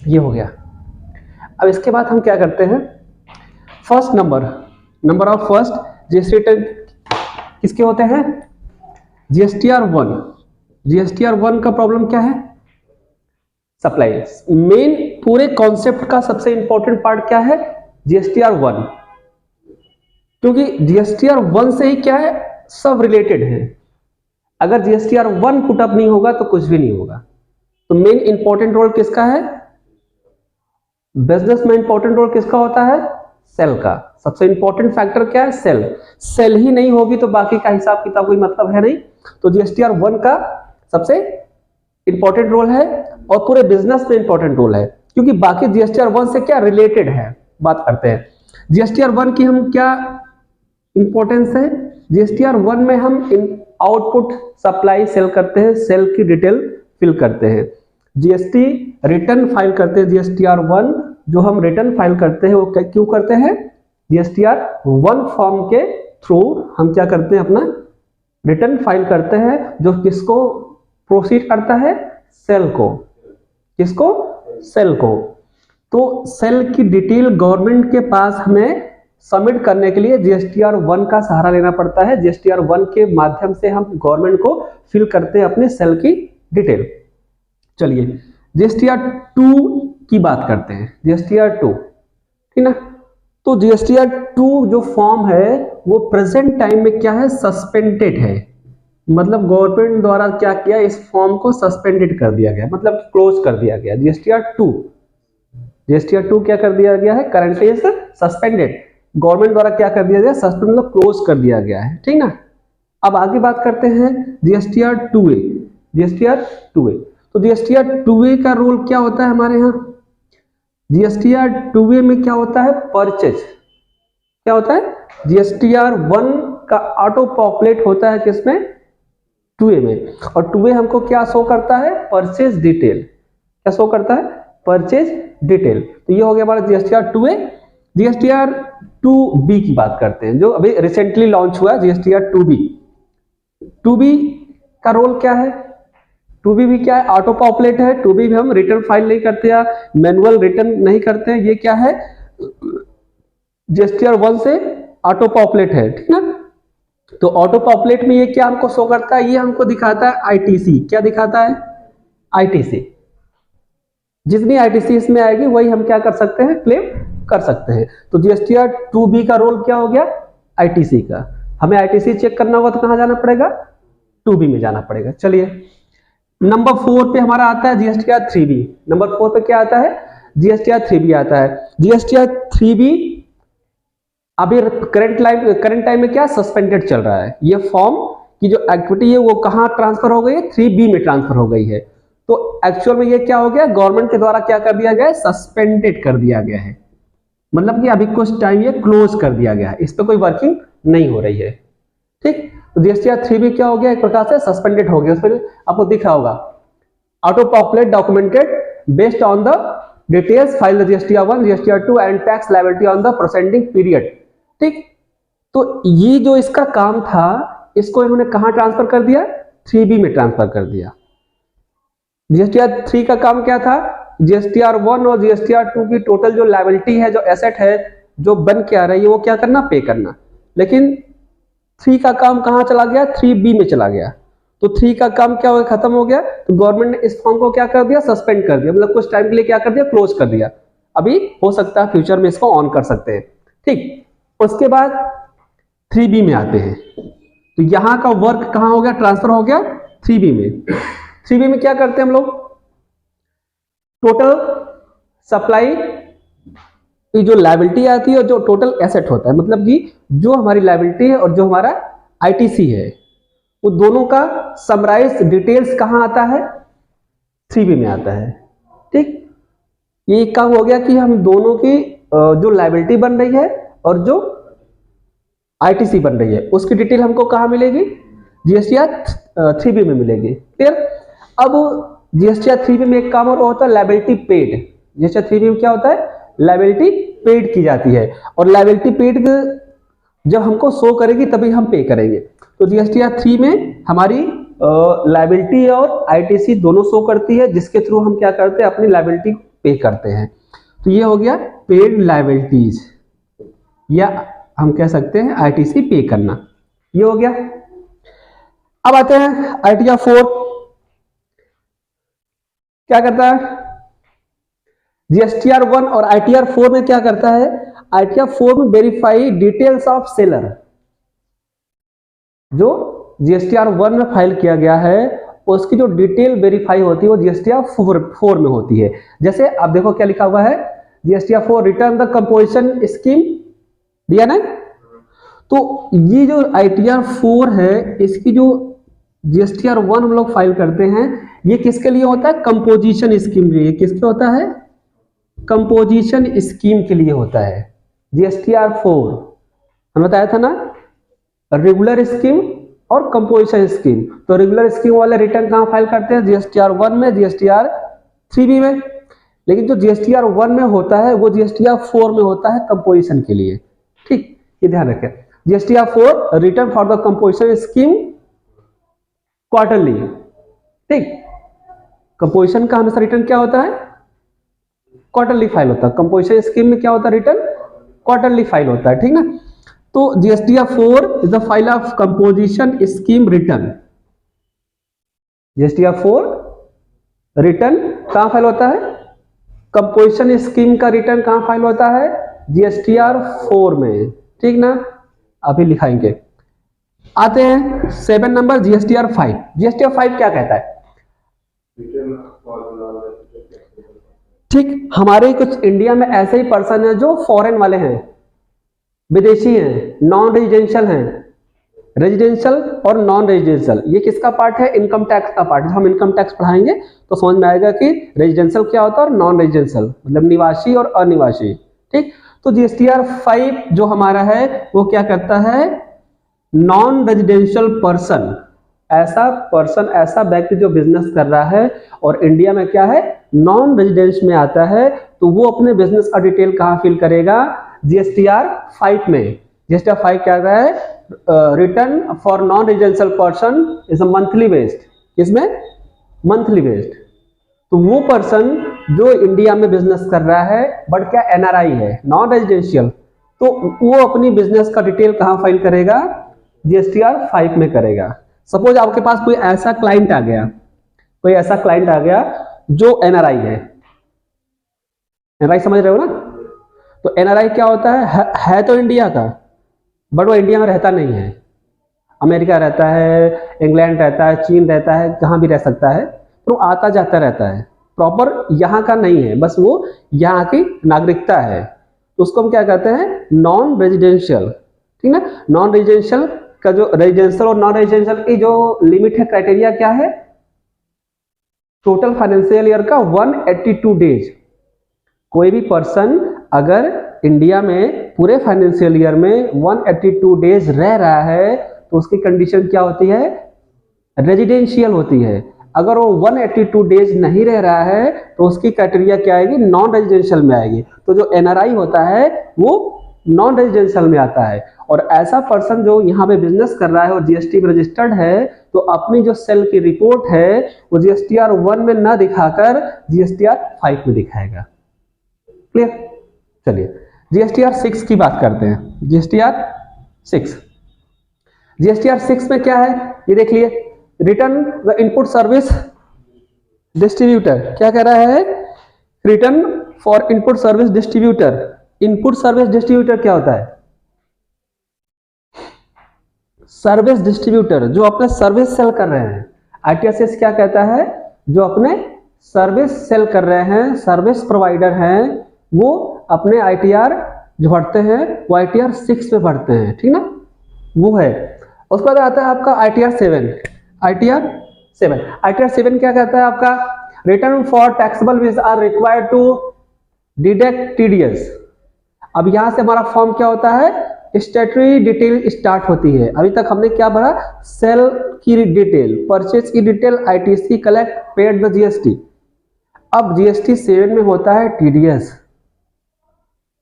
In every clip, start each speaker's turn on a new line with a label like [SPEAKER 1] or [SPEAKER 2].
[SPEAKER 1] ये हो गया। अब इसके बाद हम क्या करते हैं, first number of first GST return किसके होते हैं, जीएसटीआर 1। जीएसटीआर 1 का प्रॉब्लम क्या है, सप्लाई। मेन पूरे कॉन्सेप्ट का सबसे इंपॉर्टेंट पार्ट क्या है, जीएसटीआर 1, क्योंकि जीएसटीआर 1 से ही क्या है, सब रिलेटेड है। अगर जीएसटीआर 1 पुटअप नहीं होगा तो कुछ भी नहीं होगा। तो मेन इंपॉर्टेंट रोल किसका है, बिजनेस में इंपॉर्टेंट रोल किसका होता है, सेल का। सबसे इंपॉर्टेंट फैक्टर क्या है, सेल। सेल ही नहीं होगी तो बाकी का हिसाब किताब कोई मतलब है नहीं। तो जीएसटीआर 1 का सबसे इंपॉर्टेंट रोल है और पूरे बिजनेस में इंपॉर्टेंट रोल है, क्योंकि बाकी जीएसटीआर 1 से क्या रिलेटेड है। बात करते हैं जीएसटीआर 1 की, हम क्या इंपॉर्टेंस है। जीएसटीआर 1 में हम आउटपुट सप्लाई सेल करते हैं, सेल की डिटेल फिल करते हैं। जीएसटी रिटर्न फाइल करते हैं। जीएसटीआर 1 जो हम रिटर्न फाइल करते हैं वो क्यों करते हैं, जीएसटीआर 1 फॉर्म के थ्रू हम क्या करते हैं, अपना रिटर्न फाइल करते हैं, जो किसको प्रोसीड करता है, सेल को। किसको, सेल को। तो सेल की डिटेल गवर्नमेंट के पास हमें सबमिट करने के लिए जीएसटीआर 1 का सहारा लेना पड़ता है। जीएसटीआर 1 के माध्यम से हम गवर्नमेंट को फिल करते हैं अपने सेल की डिटेल। चलिए जीएसटीआर 2 की बात करते हैं। जीएसटीआर 2, ठीक ना। तो जीएसटीआर 2 जो फॉर्म है वो प्रेजेंट टाइम में क्या है, सस्पेंडेड है। मतलब गवर्नमेंट द्वारा क्या किया, इस फॉर्म को सस्पेंडेड कर दिया गया, मतलब क्लोज कर दिया गया। जीएसटीआर 2 क्या कर दिया गया है, करंटली इज सस्पेंडेड। गवर्नमेंट द्वारा क्या कर दिया गया, सस्पेंड मतलब क्लोज कर दिया गया है, ठीक ना। अब आगे बात करते हैं जीएसटीआर 2A। जीएसटीआर 2A, तो जीएसटीआर 2A का रोल क्या होता है हमारे यहाँ। जीएसटीआर 2A में क्या होता है, परचेज। क्या होता है, जीएसटीआर 1 का ऑटो पॉपुलेट होता है किसमें, 2A में। और 2A हमको क्या शो करता है, परचेज डिटेल। क्या शो करता है, परचेज डिटेल। तो ये हो गया हमारा जीएसटीआर 2A। जीएसटीआर 2B की बात करते हैं, जो अभी रिसेंटली लॉन्च हुआ है, जीएसटीआर 2B का रोल क्या है। 2B भी क्या है, ऑटो पॉपुलेट है। 2B भी हम रिटर्न फाइल नहीं करते या मैनुअल रिटर्न नहीं करते हैं। ये क्या है, जीएसटीआर 1 से ऑटो पॉपुलेट है, ठीक ना। तो ऑटो पॉपुलेट में ये क्या हमको शो करता है, ये हमको दिखाता है आईटीसी। क्या दिखाता है, आईटीसी। जितनी आईटीसी इसमें आएगी वही हम क्या कर सकते हैं, क्लेम कर सकते हैं। तो जीएसटीआर 2B का रोल क्या हो गया, आईटीसी का। हमें आईटीसी चेक करना होगा तो कहां जाना पड़ेगा, 2B में जाना पड़ेगा। चलिए नंबर 4 पे हमारा आता है जीएसटीआर 3B। नंबर 4 पे क्या आता है, जीएसटीआर 3B आता है। जीएसटीआर 3B अभी करंट टाइम में क्या सस्पेंडेड चल रहा है। ये फॉर्म की जो एक्टिविटी है वो कहां ट्रांसफर हो गई है, 3B में ट्रांसफर हो गई है। तो एक्चुअल में ये क्या हो गया, गवर्नमेंट के द्वारा क्या कर दिया गया है, सस्पेंडेड कर दिया गया है। मतलब कि अभी कुछ टाइम ये क्लोज कर दिया गया है, इस पे कोई वर्किंग नहीं हो रही है, ठीक। तो जीएसटीआर 3B क्या हो गया, एक प्रकार से सस्पेंडेड हो गया। उस पर आपको दिख रहा होगा, auto populate documented based on the details file GSTR 1, GSTR 2 and tax liability on the proceeding period, ठीक। तो ये जो इसका काम था, इसको इन्होंने कहां ट्रांसफर कर दिया, 3B में ट्रांसफर कर दिया। जीएसटीआर 3 का काम क्या था, जीएसटीआर 1 और जीएसटीआर 2 की टोटल जो लायबिलिटी है, जो एसेट है, जो बन के आ रही है, वो क्या करना, पे करना। लेकिन 3 का काम कहां चला गया, 3B में चला गया। तो 3 का काम क्या हो गया, खत्म हो गया। तो गवर्नमेंट ने इस फॉर्म को क्या कर दिया, सस्पेंड कर दिया। मतलब कुछ टाइम के लिए क्या कर दिया, क्लोज कर दिया। अभी हो सकता है फ्यूचर में इसको ऑन कर सकते हैं, ठीक। उसके बाद 3B में आते हैं। तो यहां का वर्क कहां हो गया, ट्रांसफर हो गया 3B में। 3B में क्या करते हैं हम लोग, टोटल सप्लाई की जो लायबिलिटी आती है और जो टोटल एसेट होता है, मतलब कि जो हमारी लायबिलिटी है और जो हमारा आईटीसी है, वो दोनों का समराइज डिटेल्स कहां आता है, 3B में आता है, ठीक। ये काम हो गया कि हम दोनों की जो लायबिलिटी बन रही है और जो आईटीसी बन रही है, उसकी डिटेल हमको कहां मिलेगी, जीएसटीआर 3B में मिलेगी, क्लियर। अब जीएसटीआर 3B में एक काम और होता है, लायबिलिटी पेड। जीएसटीआर 3B में क्या होता है, लायबिलिटी पेड की जाती है। और लायबिलिटी पेड जब हमको शो करेगी तभी हम पे करेंगे। तो जीएसटीआर 3 में हमारी लायबिलिटी और आईटीसी दोनों शो करती है, जिसके थ्रू हम क्या करते हैं, अपनी लायबिलिटी पे करते हैं। तो ये हो गया पेड लायबिलिटीज, या हम कह सकते हैं आईटीसी पे करना, ये हो गया। अब आते हैं आईटीआर 4 क्या करता है। जीएसटीआर 1 और आईटीआर 4 में क्या करता है, आईटीआर 4 में वेरीफाई डिटेल्स ऑफ सेलर। जो जीएसटीआर 1 में फाइल किया गया है उसकी जो डिटेल वेरीफाई होती है वो जीएसटीआर 4 में होती है। जैसे आप देखो क्या लिखा हुआ है, GSTR 4 return the composition scheme, दिया ना। तो ये जो आईटीआर 4 है इसकी जो जीएसटीआर 1 हम लोग फाइल करते हैं ये किसके लिए होता है, कंपोजिशन स्कीम के लिए। किसके होता है, कंपोजिशन स्कीम के लिए होता है। जीएसटीआर 4 हम बताया था ना, रेगुलर स्कीम और कंपोजिशन स्कीम। तो रेगुलर स्कीम वाले रिटर्न कहां फाइल करते हैं, जीएसटीआर 1 में, जीएसटीआर 3B में। लेकिन जो जीएसटीआर 1 में होता है वो जीएसटीआर 4 में होता है कंपोजिशन के लिए। ठीक, ये ध्यान रखें। GSTR 4 return for the composition scheme quarterly. ठीक, कंपोजिशन का हमेशा रिटर्न क्या होता है, क्वार्टरली फाइल होता है। कंपोजिशन स्कीम में क्या होता है, रिटर्न क्वार्टरली फाइल होता है। ठीक ना। तो GSTR 4 is the file of composition scheme return. GSTR 4 return कहां फाइल होता है, कंपोजिशन स्कीम का रिटर्न कहां फाइल होता है, जीएसटीआर 4 में। ठीक ना, अभी लिखाएंगे। आते हैं 7 नंबर जीएसटीआर 5। जीएसटीआर 5 क्या कहता है, ठीक, हमारे कुछ इंडिया में ऐसे ही पर्सन है जो फॉरेन वाले हैं, विदेशी हैं, नॉन रेजिडेंशियल हैं, रेजिडेंशियल और नॉन रेजिडेंशियल। ये किसका पार्ट है, इनकम टैक्स का पार्ट। हम इनकम टैक्स पढ़ाएंगे तो समझ में आएगा कि रेजिडेंशियल क्या होता है और नॉन रेजिडेंशियल, मतलब निवासी और अनिवासी। ठीक, तो जीएसटीआर 5 जो हमारा है वो क्या करता है, नॉन रेजिडेंशियल पर्सन, ऐसा व्यक्ति जो बिजनेस कर रहा है और इंडिया में क्या है, नॉन रेजिडेंस में आता है, तो वो अपने बिजनेस का डिटेल कहां फिल करेगा, जीएसटीआर 5 में। जीएसटीआर 5 क्या कर रहा है, return for non residential person is a monthly based. इसमें मंथली बेस्ड। तो वो पर्सन जो इंडिया में बिजनेस कर रहा है बट क्या एनआरआई है, नॉन रेजिडेंशियल, तो वो अपनी बिजनेस का डिटेल कहां फाइल करेगा, जीएसटीआर 5 में करेगा। सपोज आपके पास कोई ऐसा क्लाइंट आ गया, जो एनआरआई है। एनआरआई समझ रहे हो ना। तो एनआरआई क्या होता है तो इंडिया का, बट वो इंडिया में रहता नहीं है, अमेरिका रहता है, इंग्लैंड रहता है, चीन रहता है, कहां भी रह सकता है, तो आता जाता रहता है, प्रॉपर यहाँ का नहीं है, बस वो यहाँ की नागरिकता है। तो उसको हम क्या कहते हैं, नॉन रेजिडेंशियल। ठीक ना। नॉन रेजिडेंशियल का जो रेजिडेंशियल और नॉन रेजिडेंशियल की जो लिमिट है, क्राइटेरिया क्या है, टोटल फाइनेंशियल ईयर का 182 डेज। कोई भी पर्सन अगर इंडिया में पूरे फाइनेंशियल ईयर में 182 डेज रह रहा है तो उसकी कंडीशन क्या होती है, रेजिडेंशियल होती है। अगर वो 182 डेज नहीं रह रहा है तो उसकी क्राइटेरिया क्या आएगी, नॉन रेजिडेंशियल में आएगी। तो जो एनआरआई होता है वो नॉन रेजिडेंशियल में आता है। और ऐसा पर्सन जो यहाँ पे बिजनेस कर रहा है और जीएसटी में रजिस्टर्ड है, तो अपनी जो सेल की रिपोर्ट है वो जीएसटीआर 1 में ना दिखाकर जीएसटीआर 5 में दिखाएगा। क्लियर। चलिए जीएसटीआर 6 की बात करते हैं। जीएसटीआर 6 में क्या है ये देख लिए, return the input service distributor. क्या कह रहा है, return for input service distributor. Input service distributor क्या होता है, सर्विस डिस्ट्रीब्यूटर जो अपने सर्विस सेल कर रहे हैं। आईटीआर क्या कहता है, जो अपने सर्विस सेल कर रहे हैं, सर्विस प्रोवाइडर हैं, वो अपने आईटीआर जो भरते हैं वो आईटीआर 6 में भरते हैं। ठीक ना, वो है। उसके बाद आता है आपका आईटीआर 7। आईटीआर 7 क्या कहता है आपका, return for taxable fees are required to deduct TDS. अब यहां से हमारा फॉर्म क्या होता है, स्टैट्यूटरी डिटेल स्टार्ट होती है। अभी तक हमने क्या भरा, सेल की डिटेल, परचेज की detail, ITC collect, paid the GST. अब जीएसटी 7 में होता है TDS,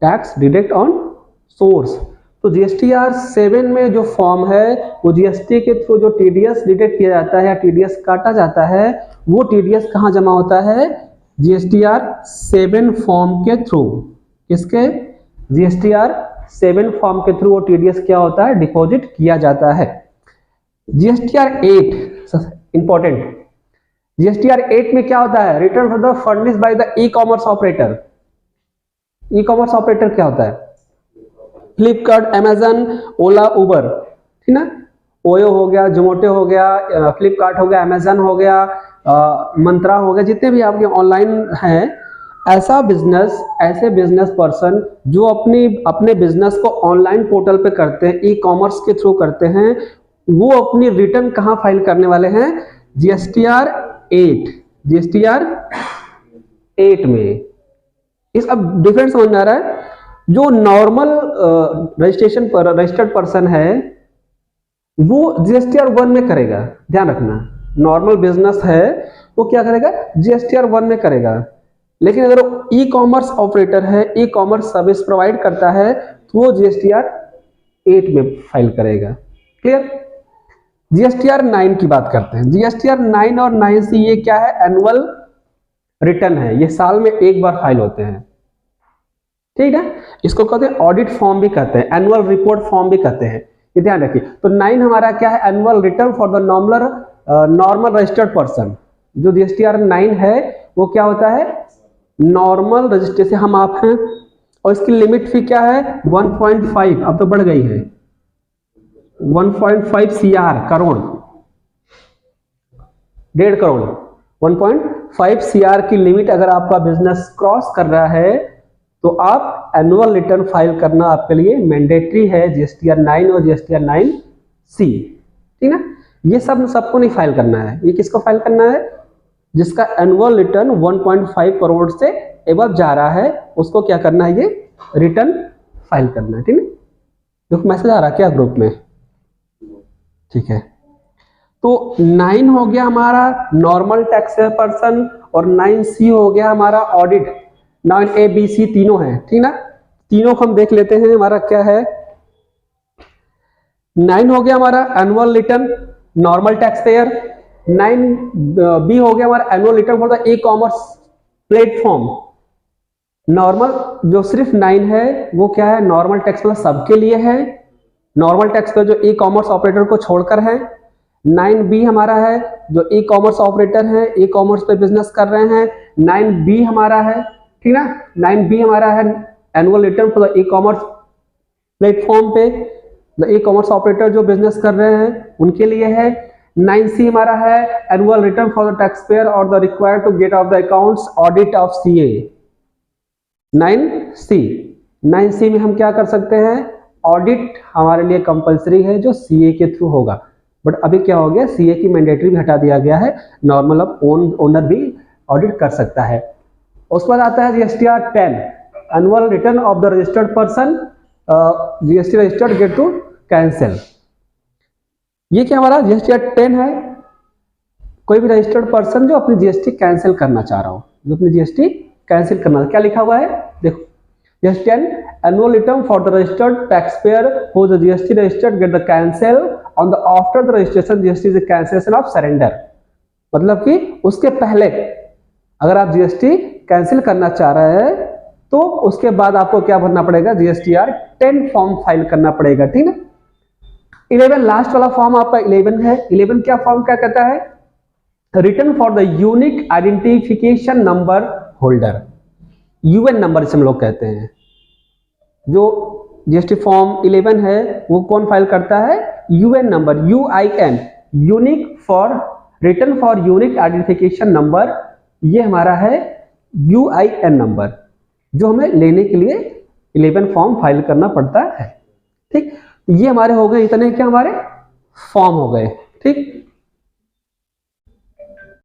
[SPEAKER 1] tax deduct on source. तो जीएसटीआर 7 में जो फॉर्म है वो जीएसटी के थ्रू जो टीडीएस डिडक्ट किया जाता है या टीडीएस काटा जाता है, वो टीडीएस कहां जमा होता है, GSTR 7 फॉर्म के थ्रू, किसके, GSTR 7 फॉर्म के थ्रू वो TDS क्या होता है, डिपॉजिट किया जाता है। GSTR 8 इंपॉर्टेंट, GSTR 8 में क्या होता है, return for the furnish by the e commerce operator. E commerce operator क्या होता है, फ्लिपकार्ट, अमेजन, ओला, उबर, ठीक ना, ओयो हो गया, जोमेटो हो गया, फ्लिपकार्ट हो गया, अमेजन हो गया, मंत्रा हो गया, जितने भी आपके ऑनलाइन हैं, ऐसा बिजनेस, ऐसे बिजनेस पर्सन जो अपने बिजनेस को ऑनलाइन पोर्टल पे करते हैं, ई कॉमर्स के थ्रू करते हैं, वो अपनी रिटर्न कहाँ फाइल करने वाले हैं, GSTR 8, GSTR 8 में। इस अब डिफरेंस समझ में आ रहा है। जो नॉर्मल रजिस्ट्रेशन पर रजिस्टर्ड पर्सन है वो GSTR 1 में करेगा, ध्यान रखना, नॉर्मल बिजनेस है वो क्या करेगा, GSTR 1 में करेगा। लेकिन अगर ई कॉमर्स ऑपरेटर है, ई कॉमर्स सर्विस प्रोवाइड करता है, तो वो GSTR 8 में फाइल करेगा। क्लियर। GSTR 9 की बात करते हैं। GSTR 9 और 9C ये क्या है, एनुअल रिटर्न है, ये साल में एक बार फाइल होते हैं, ठीक है। इसको कहते हैं ऑडिट फॉर्म भी कहते हैं, एनुअल रिपोर्ट फॉर्म भी कहते हैं, ये ध्यान रखिए। तो 9 हमारा क्या है, annual return for the normal registered person. जो GSTR 9 है वो क्या होता है, नॉर्मल रजिस्ट्रेशन हम आप हैं, और इसकी लिमिट फी क्या है, 1.5, अब तो बढ़ गई है, 1.5 CR, करोड़, 1.5 करोड़, 1.5 CR की लिमिट अगर आपका बिजनेस क्रॉस कर रहा है तो आप एनुअल रिटर्न फाइल करना आपके लिए मैंडेटरी है, GSTR 9 और GSTR 9C, ठीक ना। ये सब सबको नहीं फाइल करना है, ये किसको फाइल करना है, जिसका एनुअल रिटर्न 1.5 करोड़ से एबव जा रहा है, उसको क्या करना है, ये रिटर्न फाइल करना है, ठीक है। देखो मैसेज आ रहा है क्या ग्रुप में, ठीक है। तो 9 हो गया हमारा नॉर्मल टैक्स पर्सन और 9C हो गया हमारा ऑडिट। 9A, B, C तीनों हैं, ठीक ना, तीनों को हम देख लेते हैं। हमारा क्या है, 9 हो गया हमारा annual return normal tax payer, 9B हो गया हमारा annual return for the e commerce platform. Normal जो सिर्फ 9 है वो क्या है, नॉर्मल टैक्स पेयर सबके लिए है, नॉर्मल टैक्स पेयर जो ई कॉमर्स ऑपरेटर को छोड़कर है। 9B हमारा है जो ई कॉमर्स ऑपरेटर है, ई कॉमर्स पे बिजनेस कर रहे हैं, 9B हमारा है, ठीक ना। 9B हमारा है annual return for the e commerce platform पे, द ई कॉमर्स ऑपरेटर जो बिजनेस कर रहे हैं उनके लिए है। 9C हमारा है annual return for the tax payer और the required to get off the accounts audit of CA। 9C में हम क्या कर सकते हैं, ऑडिट हमारे लिए कंपलसरी है जो CA के थ्रू होगा, बट अभी क्या हो गया, CA की मैंडेटरी भी हटा दिया गया है, नॉर्मल अब ओनर भी ऑडिट कर सकता है। उसके बाद आता है GSTR 10, annual return of the registered person, GST registered gate to cancel. ये क्या हमारा GSTR 10 है, कोई भी रजिस्टर्ड पर्सन जो अपनी GST कैंसिल करना चाह रहा हो, जो अपनी GST कैंसिल करना, क्या लिखा हुआ है देखो, GSTR 10 annual return for the registered tax payer who the GST registered get the cancel on the after the registration GST is cancellation of surrender. मतलब कि उसके पहले अगर आप GST कैंसिल करना चाह रहे हैं तो उसके बाद आपको क्या भरना पड़ेगा, GSTR 10 फॉर्म फाइल करना पड़ेगा, ठीक है। 11 लास्ट वाला फॉर्म आपका 11 है। 11 क्या फॉर्म क्या कहता है, return for the unique identification number holder, UN number इसे हम लोग कहते हैं। जो GST फॉर्म 11 है वो कौन फाइल करता है, UN number, UIN, unique for return for unique identification number, ये हमारा है UIN नंबर, जो हमें लेने के लिए 11 फॉर्म फाइल करना पड़ता है, ठीक। ये हमारे हो गए इतने क्या हमारे फॉर्म हो गए, ठीक।